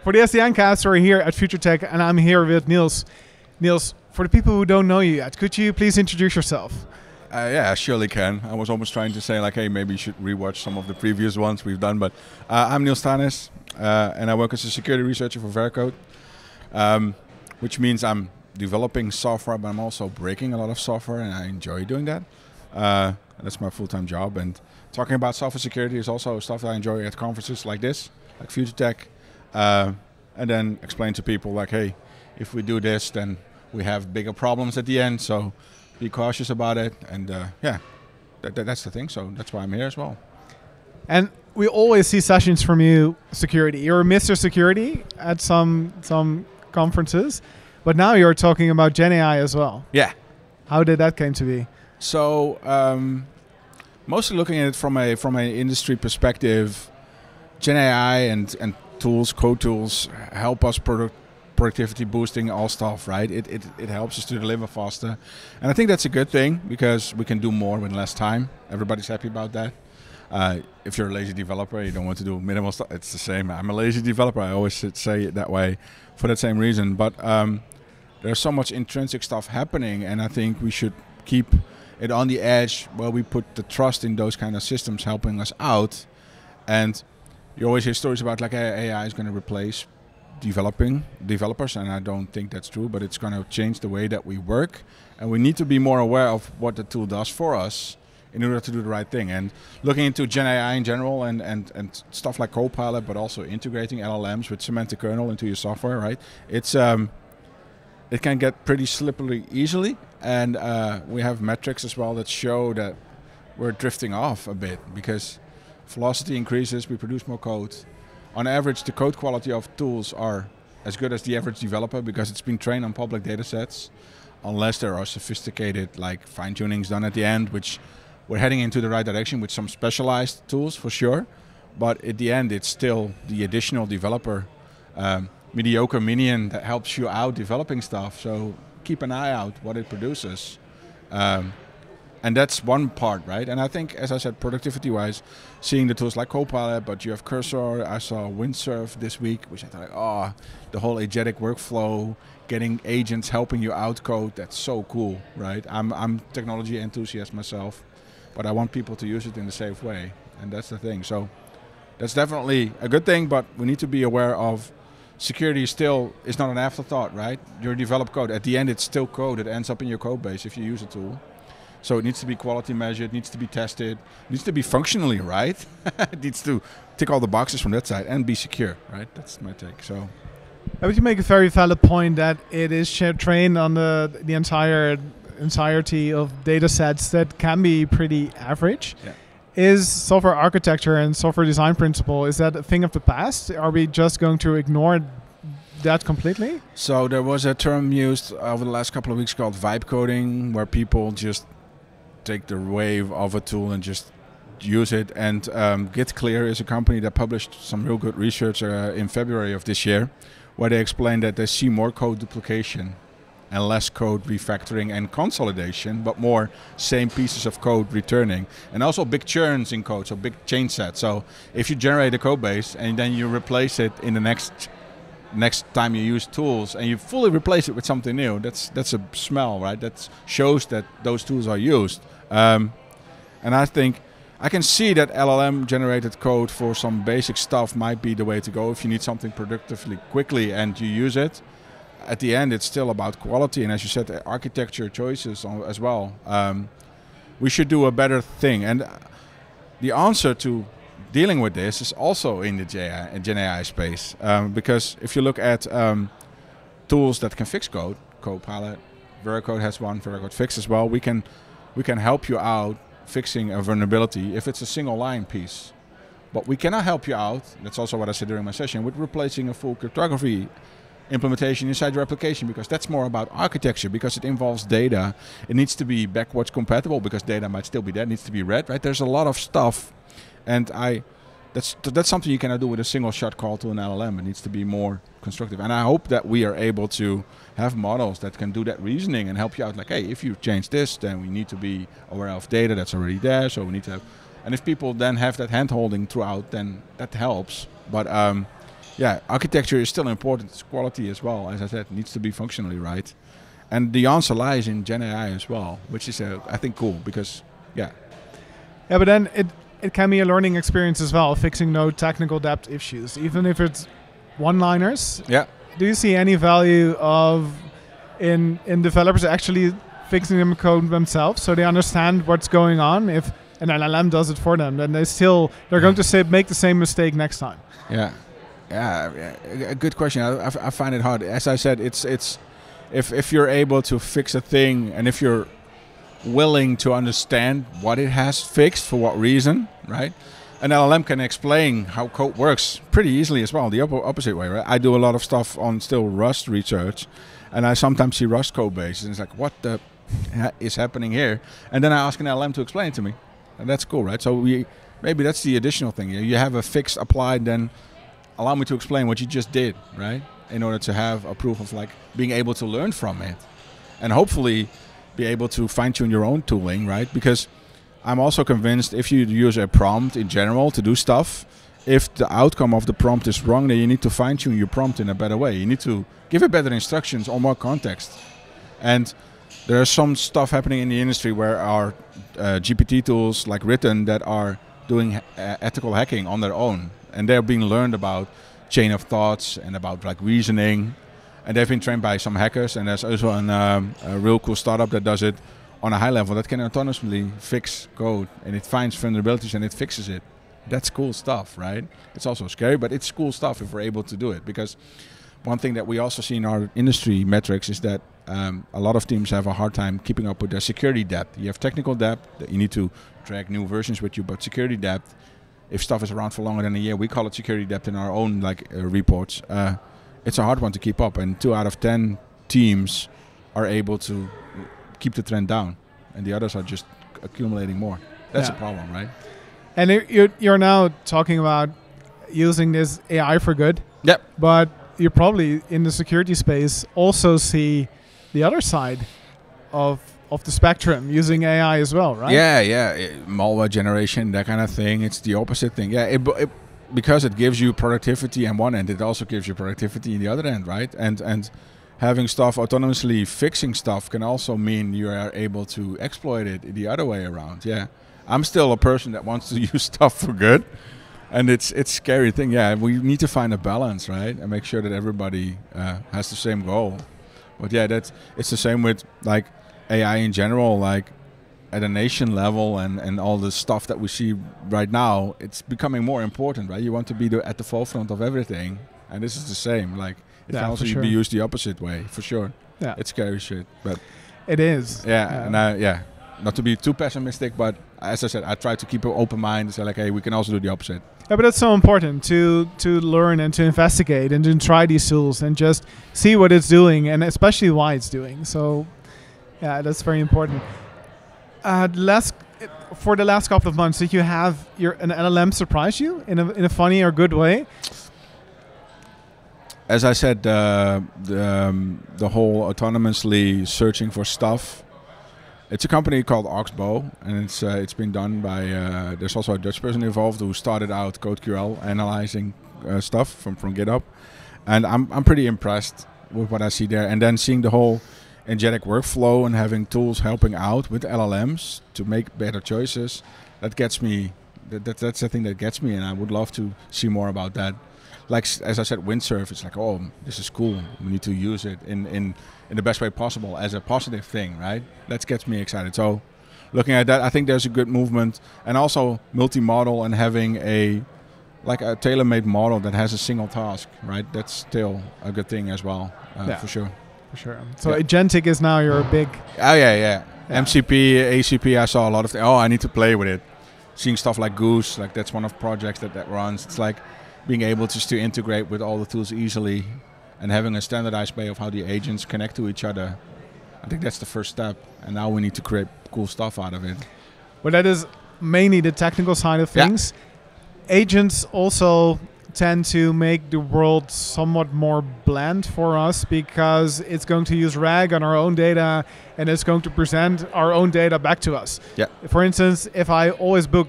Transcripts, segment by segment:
For the SDN cast, we're here at Futuretech, and I'm here with Niels. Niels, for the people who don't know you yet, could you please introduce yourself? Yeah, I surely can. I was almost trying to say like, hey, maybe you should rewatch some of the previous ones we've done. But I'm Niels Tanis, and I work as a security researcher for Veracode, which means I'm developing software, but I'm also breaking a lot of software, and I enjoy doing that. That's my full-time job. And talking about software security is also stuff that I enjoy at conferences like this, like Futuretech, and then explain to people like, hey, if we do this, then we have bigger problems at the end. So be cautious about it, and yeah, that's the thing. So that's why I'm here as well. And we always see sessions from you, security. You're Mr. Security at some conferences, but now you're talking about Gen AI as well. Yeah. How did that came to be? So mostly looking at it from an industry perspective, Gen AI and tools, code tools, help us productivity boosting all stuff, right? It helps us to deliver faster, and I think that's a good thing because we can do more with less time. Everybody's happy about that. If you're a lazy developer, you don't want to do minimal stuff. It's the same. I'm a lazy developer. I always say it that way for that same reason. But there's so much intrinsic stuff happening, and I think we should keep it on the edge where we put the trust in those kind of systems helping us out. And you always hear stories about like AI is going to replace developers, and I don't think that's true, but it's going to change the way that we work, and we need to be more aware of what the tool does for us in order to do the right thing. And looking into Gen AI in general and stuff like Copilot, but also integrating LLMs with semantic kernel into your software, right? It's it can get pretty slippery easily, and we have metrics as well that show that we're drifting off a bit because velocity increases, we produce more code. On average, the code quality of tools are as good as the average developer because it's been trained on public data sets, unless there are sophisticated like fine-tunings done at the end, which we're heading into the right direction with some specialized tools for sure. But at the end, it's still the additional developer, mediocre minion that helps you out developing stuff. So keep an eye out what it produces. And that's one part, right? And I think, as I said, productivity-wise, seeing the tools like Copilot, but you have Cursor. I saw Windsurf this week, which I thought, oh, the whole agentic workflow, getting agents helping you out code, that's so cool, right? I'm technology enthusiast myself, but I want people to use it in a safe way, and that's the thing. So that's definitely a good thing, but we need to be aware of security still is not an afterthought, right? Your developed code, at the end, it's still code. It ends up in your code base if you use a tool. So it needs to be quality measured, needs to be tested, needs to be functionally right. It needs to tick all the boxes from that side and be secure, right? That's my take. So, But you make a very valid point that it is trained on the entirety of data sets that can be pretty average. yeah. Is software architecture and software design principle, is that a thing of the past? Are we just going to ignore that completely? So there was a term used over the last couple of weeks called vibe coding, where people just take the wave of a tool and just use it. And GitClear is a company that published some real good research in February of this year, where they explained that they see more code duplication and less code refactoring and consolidation, but more same pieces of code returning. And also big churns in code, so big change sets. So if you generate a code base and then you replace it in the next time you use tools and you fully replace it with something new, that's a smell, right? That shows that those tools are used. And I think I can see that LLM generated code for some basic stuff might be the way to go if you need something productively quickly and you use it. At the end, it's still about quality, and as you said, architecture choices as well. We should do a better thing, and the answer to dealing with this is also in the Gen AI space, because if you look at tools that can fix code, Copilot, veracode has one, veracode fix as well. We can help you out fixing a vulnerability if it's a single line piece, but we cannot help you out. That's also what I said during my session with replacing a full cryptography implementation inside your application, because that's more about architecture, because it involves data. It needs to be backwards compatible because data might still be there. It needs to be read, right? There's a lot of stuff, and that's something you cannot do with a single shot call to an LLM. It needs to be more constructive, and I hope that we are able to have models that can do that reasoning and help you out. Like, hey, if you change this, then we need to be aware of data that's already there. So we need to have, and if people then have that hand holding throughout, then that helps. But yeah, architecture is still important. It's quality as well. As I said, it needs to be functionally right. And the answer lies in Gen AI as well, which is, I think, cool because, yeah. Yeah, but then it can be a learning experience as well, fixing no technical depth issues, even if it's one-liners. Yeah. Do you see any value of in developers actually fixing them code themselves so they understand what's going on? If an LLM does it for them, then they're going to make the same mistake next time. Yeah, a good question. I find it hard. As I said, it's if you're able to fix a thing and if you're willing to understand what it has fixed for what reason, right? An LLM can explain how code works pretty easily as well, the opposite way, right? I do a lot of stuff on still Rust research, and I sometimes see Rust code bases, and it's like, what the is happening here? And then I ask an LLM to explain it to me, and that's cool, right? So maybe that's the additional thing. You have a fix applied, then allow me to explain what you just did, right? In order to have a proof of like being able to learn from it, and hopefully be able to fine-tune your own tooling, right? Because I'm also convinced if you use a prompt in general to do stuff, if the outcome of the prompt is wrong, then you need to fine-tune your prompt in a better way. You need to give it better instructions or more context. And there's some stuff happening in the industry where our GPT tools like written that are doing ethical hacking on their own. And they're being learned about chain of thoughts and about like reasoning. And they've been trained by some hackers. And there's also a real cool startup that does it on a high level that can autonomously fix code, and it finds vulnerabilities and it fixes it. That's cool stuff, right? It's also scary, but it's cool stuff if we're able to do it. Because one thing that we also see in our industry metrics is that a lot of teams have a hard time keeping up with their security depth. You have technical depth that you need to drag new versions with you, but security depth, if stuff is around for longer than a year, we call it security depth in our own reports. It's a hard one to keep up, and 2 out of 10 teams are able to keep the trend down, and the others are just accumulating more. That's a problem, right? And you're now talking about using this AI for good. Yep. But you probably in the security space also see the other side of the spectrum using AI as well, right? Yeah. Malware generation, that kind of thing. It's the opposite thing. Yeah, because it gives you productivity on one end, it also gives you productivity in the other end, right? And having stuff autonomously fixing stuff can also mean you are able to exploit it the other way around. Yeah, I'm still a person that wants to use stuff for good, and it's a scary thing. Yeah, we need to find a balance, right, and make sure that everybody has the same goal. But yeah, it's the same with like AI in general, like at a nation level and all the stuff that we see right now. It's becoming more important, right? You want to be at the forefront of everything, and this is the same. Like. It can also be used the opposite way, for sure. Yeah, it's scary shit, but it is. Yeah, and not to be too pessimistic, but as I said, I try to keep an open mind and say like, hey, we can also do the opposite. Yeah, but it's so important to learn and to investigate and to try these tools and just see what it's doing and especially why it's doing. So, yeah, that's very important. For the last couple of months, did you have an LLM surprise you in a funny or good way? As I said, the whole autonomously searching for stuff. It's a company called Oxbow, and it's been done by. There's also a Dutch person involved who started out CodeQL analyzing stuff from GitHub, and I'm pretty impressed with what I see there. And then seeing the whole agentic workflow and having tools helping out with LLMs to make better choices, that gets me. That's the thing that gets me, and I would love to see more about that. Like as I said, windsurf. It's like, oh, this is cool. We need to use it in the best way possible as a positive thing, right? That gets me excited. So, looking at that, I think there's a good movement, and also multi-model and having a tailor-made model that has a single task, right? That's still a good thing as well, for sure. For sure. So agentic is now your big. Oh yeah. MCP, ACP. I saw a lot of things. Oh, I need to play with it. Seeing stuff like Goose, like that's one of the projects that runs. It's like being able just to integrate with all the tools easily and having a standardized way of how the agents connect to each other. I think that's the first step, and now we need to create cool stuff out of it. Well, that is mainly the technical side of things. Yeah. Agents also tend to make the world somewhat more bland for us because it's going to use RAG on our own data and it's going to present our own data back to us. Yeah. For instance, if I always book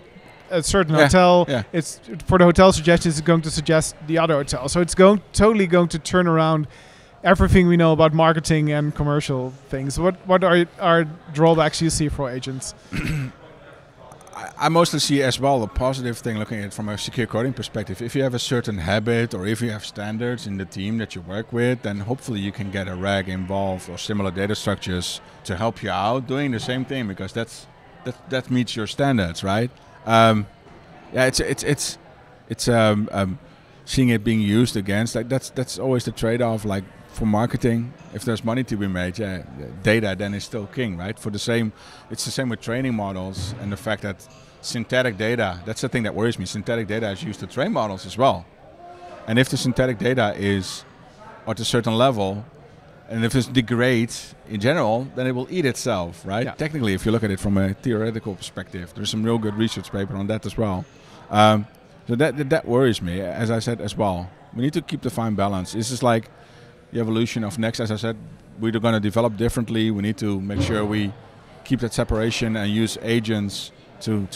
a certain hotel. Yeah. It's for the hotel suggestions. It's going to suggest the other hotel. So it's totally going to turn around everything we know about marketing and commercial things. What are drawbacks you see for agents? I mostly see as well a positive thing looking at it from a secure coding perspective. If you have a certain habit or if you have standards in the team that you work with, then hopefully you can get a RAG involved or similar data structures to help you out doing the same thing, because that meets your standards, right? It's seeing it being used against, like that's always the trade-off. Like for marketing, if there's money to be made, data then is still king, right? It's the same with training models and the fact that synthetic data, that's the thing that worries me. Synthetic data is used to train models as well. And if the synthetic data is at a certain level, and if it degrades in general, then it will eat itself, right? Yeah. Technically, if you look at it from a theoretical perspective, there's some real good research paper on that as well. So that worries me, as I said as well. We need to keep the fine balance. This is like the evolution of next, as I said, we're going to develop differently. We need to make sure we keep that separation and use agents to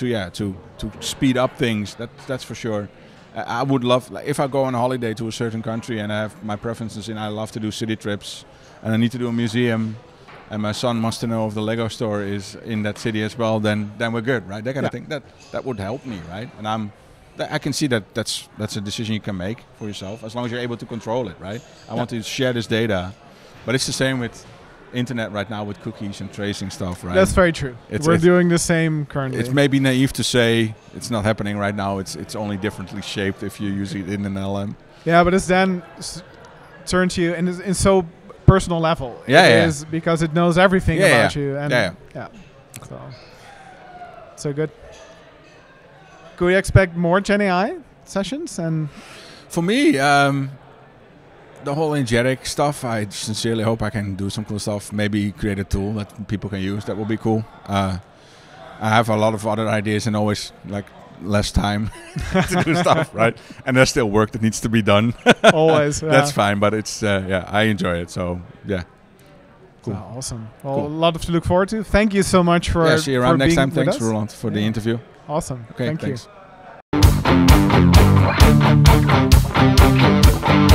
speed up things. That's for sure. I would love, like, if I go on a holiday to a certain country and I have my preferences and I love to do city trips and I need to do a museum and my son wants to know if the Lego store is in that city as well, then we're good, right? That kind of thing. That would help me, right? And I can see that's a decision you can make for yourself as long as you're able to control it, right? I want to share this data, but it's the same with internet right now with cookies and tracing stuff, right? That's very true. We're doing the same currently. It's maybe naive to say it's not happening right now. It's only differently shaped if you use it in an LM. Yeah, but it's then turned to you in so personal level. It is because it knows everything about you. And So good. Could we expect more Gen AI sessions? And for me, the whole energetic stuff, I sincerely hope I can do some cool stuff. Maybe create a tool that people can use. That will be cool. I have a lot of other ideas and always like less time to do stuff, right? And there's still work that needs to be done. Always. That's fine, but it's I enjoy it. So yeah. Cool. Oh, awesome. Well, cool. A lot to look forward to. Thank you so much for see you around next time. Thanks, Roelant, for the interview. Awesome. Okay, Thank thanks. you.